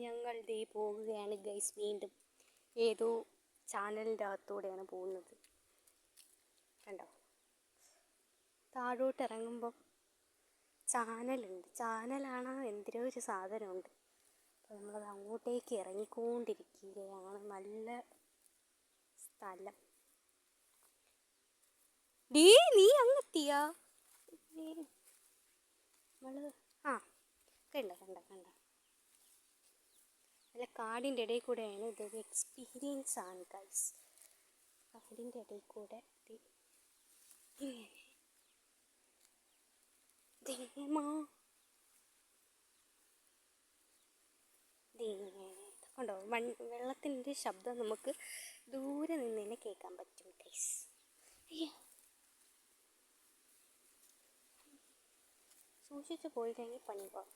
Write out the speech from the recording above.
ഞങ്ങൾ ദേ പോവുകയാണ് ഗൈസ്. വീണ്ടും ഏതോ ചാനലിൻ്റെ അകത്തൂടെയാണ് പോകുന്നത്. കണ്ടോ, താഴോട്ട് ഇറങ്ങുമ്പോൾ ചാനലുണ്ട്. ചാനലാണോ എന്തിനോ ഒരു സാധനമുണ്ട്. അപ്പോൾ നമ്മളത് അങ്ങോട്ടേക്ക് ഇറങ്ങിക്കൊണ്ടിരിക്കുകയാണ്. നല്ല സ്ഥലം. നീ അങ്ങെത്തിയാ? നമ്മൾ കണ്ട നല്ല കാടിൻ്റെ ഇടയിൽ കൂടെയാണ്. ഇതൊരു എക്സ്പീരിയൻസ് ആണ് ഗൈസ്. കാടിൻ്റെ ഇടയിൽ കൂടെ കണ്ടോ, വെള്ളത്തിൻ്റെ ശബ്ദം നമുക്ക് ദൂരെ നിന്ന് തന്നെ കേൾക്കാൻ പറ്റും ഗൈസ്. സൂക്ഷിച്ച് പോയി കഴിഞ്ഞാൽ പണി പോകും.